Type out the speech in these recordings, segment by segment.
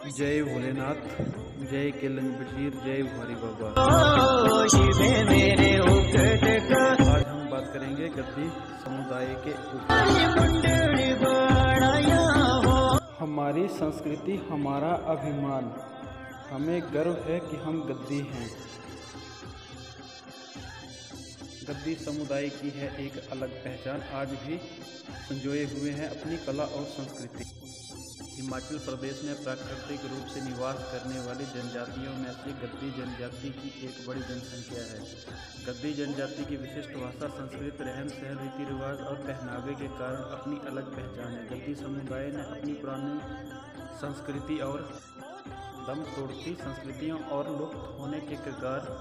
जय भोलेनाथ, जय केलंग बशीर, जय भोरी बाबा। आज हम बात करेंगे गद्दी समुदाय के ऊपर। हमारी संस्कृति हमारा अभिमान, हमें गर्व है कि हम गद्दी हैं। गद्दी समुदाय की है एक अलग पहचान, आज भी संजोए हुए हैं अपनी कला और संस्कृति। हिमाचल प्रदेश में प्राकृतिक रूप से निवास करने वाली जनजातियों में से गद्दी जनजाति की एक बड़ी जनसंख्या है। गद्दी जनजाति की विशिष्ट भाषा, संस्कृति, रहन सहन, रीति रिवाज और पहनावे के कारण अपनी अलग पहचान है। गद्दी समुदाय ने अपनी पुरानी संस्कृति और दम तोड़ती संस्कृतियों और लुप्त होने के कगार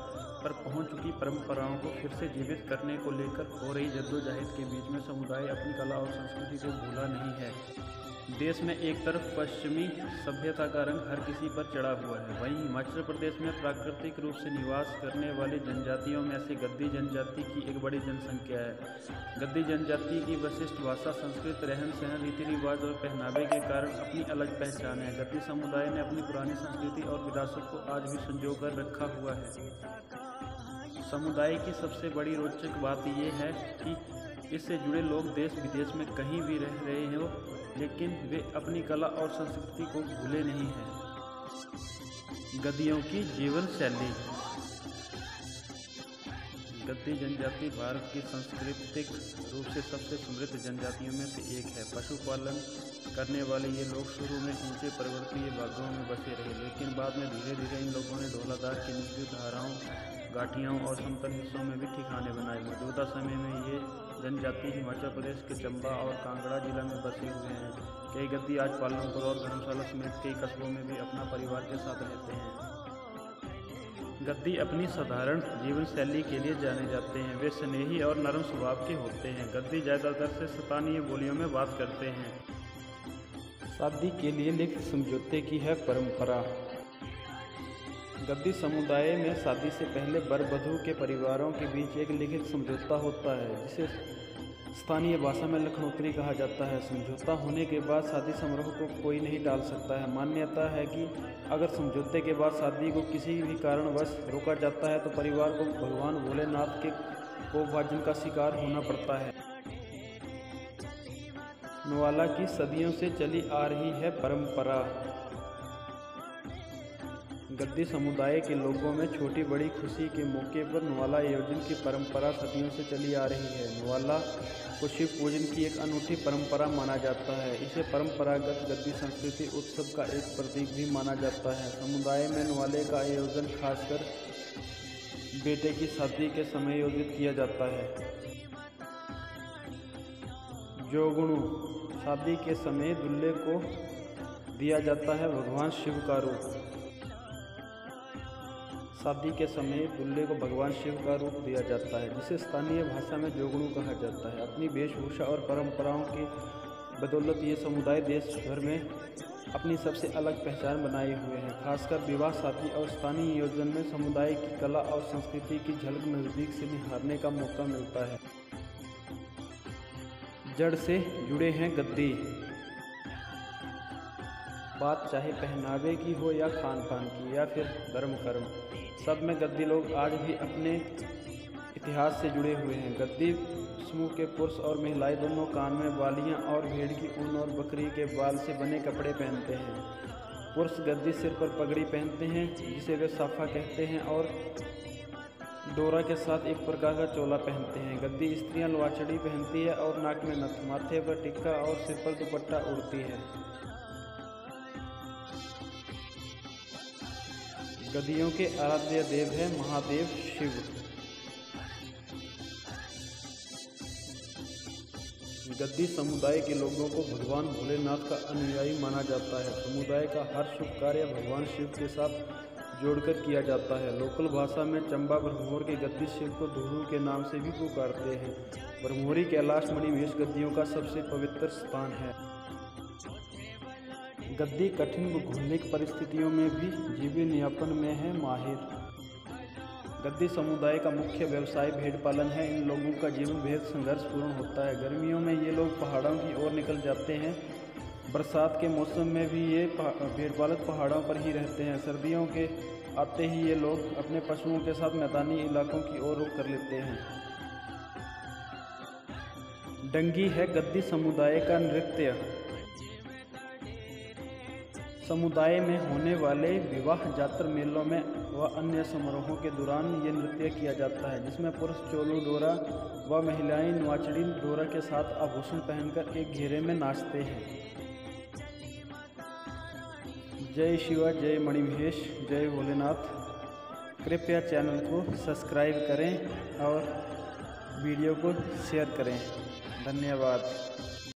पर पहुंच चुकी परंपराओं को फिर से जीवित करने को लेकर हो रही जद्दोजहद के बीच में समुदाय अपनी कला और संस्कृति को भूला नहीं है। देश में एक तरफ पश्चिमी सभ्यता का रंग हर किसी पर चढ़ा हुआ है, वहीं हिमाचल प्रदेश में प्राकृतिक रूप से निवास करने वाली जनजातियों में से गद्दी जनजाति की एक बड़ी जनसंख्या है। गद्दी जनजाति की विशिष्ट भाषा, संस्कृति, रहन सहन, रीति रिवाज और पहनावे के कारण अपनी अलग पहचान है। गद्दी समुदाय ने अपनी पुरानी संस्कृति और विरासत को आज भी संजो कर रखा हुआ है। समुदाय की सबसे बड़ी रोचक बात यह है कि इससे जुड़े लोग देश विदेश में कहीं भी रह रहे हो, लेकिन वे अपनी कला और संस्कृति को भूले नहीं हैं। गद्दियों की जीवन शैली। गद्दी जनजाति भारत की सांस्कृतिक रूप से सबसे समृद्ध जनजातियों में से एक है। पशुपालन करने वाले ये लोग शुरू में ऊंचे पर्वतीय भागों में बसे रहे, लेकिन बाद में धीरे धीरे इन लोगों ने धौलाधार की निचली धाराओं, घाटियों और समतल हिस्सों में भी ठिकाने बनाए। मौजूदा समय में ये जनजाति हिमाचल प्रदेश के चंबा और कांगड़ा जिला में बसे हुए हैं। कई गद्दी आज पालमपुर और धर्मशाला समेत कई कस्बों में भी अपना परिवार के साथ रहते हैं। गद्दी अपनी साधारण जीवन शैली के लिए जाने जाते हैं। वे स्नेही और नरम स्वभाव के होते हैं। गद्दी ज़्यादातर से स्थानीय बोलियों में बात करते हैं। शादी के लिए लिखित समझौते की है परंपरा। गद्दी समुदाय में शादी से पहले वर वधू के परिवारों के बीच एक लिखित समझौता होता है, जिसे स्थानीय भाषा में लखनौतरी कहा जाता है। समझौता होने के बाद शादी समारोह को कोई नहीं टाल सकता है। मान्यता है कि अगर समझौते के बाद शादी को किसी भी कारणवश रोका जाता है तो परिवार को भगवान भोलेनाथ के कोपभाजन का शिकार होना पड़ता है। न्वाला की सदियों से चली आ रही है परंपरा। गद्दी समुदाय के लोगों में छोटी बड़ी खुशी के मौके पर न्वाला आयोजन की परंपरा सदियों से चली आ रही है। न्वाला को शिव पूजन की एक अनूठी परंपरा माना जाता है। इसे परंपरागत गद्दी संस्कृति उत्सव का एक प्रतीक भी माना जाता है। समुदाय में न्वाले का आयोजन खासकर बेटे की शादी के समय आयोजित किया जाता है। जोगणु, शादी के समय दूल्हे को दिया जाता है भगवान शिव का रूप। शादी के समय दूल्हे को भगवान शिव का रूप दिया जाता है, जिसे स्थानीय भाषा में जोगणु कहा जाता है। अपनी वेशभूषा और परंपराओं की बदौलत ये समुदाय देश भर में अपनी सबसे अलग पहचान बनाए हुए हैं। खासकर विवाह, शादी और स्थानीय आयोजन में समुदाय की कला और संस्कृति की झलक नज़दीक से निहारने का मौका मिलता है। जड़ से जुड़े हैं गद्दी। बात चाहे पहनावे की हो या खान पान की या फिर धर्म कर्म, सब में गद्दी लोग आज भी अपने इतिहास से जुड़े हुए हैं। गद्दी समूह के पुरुष और महिलाएं दोनों कान में बालियां और भेड़ की ऊन और बकरी के बाल से बने कपड़े पहनते हैं। पुरुष गद्दी सिर पर पगड़ी पहनते हैं, जिसे वे साफा कहते हैं, और डोरा के साथ एक प्रकार का चोला पहनते हैं। गद्दी स्त्रियां लवाछड़ी पहनती है और नाक में नथ, माथे पर टिक्का और सिर पर दुपट्टा ओढ़ती है। गद्दियों के आराध्य देव है महादेव शिव। गद्दी समुदाय के लोगों को भगवान भोलेनाथ का अनुयायी माना जाता है। समुदाय का हर शुभ कार्य भगवान शिव के साथ जोड़कर किया जाता है। लोकल भाषा में चंबा ब्रह्मोर के गद्दी शिव को धुरू के नाम से भी पुकारते हैं। ब्रह्मोरी कैलाश मणिवेश गद्दियों का सबसे पवित्र स्थान है। गद्दी कठिन भौगोलिक परिस्थितियों में भी जीवन यापन में है माहिर। गद्दी समुदाय का मुख्य व्यवसाय भेड़ पालन है। इन लोगों का जीवन बेहद संघर्षपूर्ण होता है। गर्मियों में ये लोग पहाड़ों की ओर निकल जाते हैं, बरसात के मौसम में भी ये भेड़ पालक पहाड़ों पर ही रहते हैं। सर्दियों के आते ही ये लोग अपने पशुओं के साथ मैदानी इलाकों की ओर रुख कर लेते हैं। डंगी है गद्दी समुदाय का नृत्य। समुदाय में होने वाले विवाह, जातर मेलों में व अन्य समारोहों के दौरान ये नृत्य किया जाता है, जिसमें पुरुष चोलू डोरा व महिलाएं नवाचड़ी डोरा के साथ आभूषण पहनकर एक घेरे में नाचते हैं। जय शिवा, जय मणिमहेश, जय भोलेनाथ। कृपया चैनल को सब्सक्राइब करें और वीडियो को शेयर करें। धन्यवाद।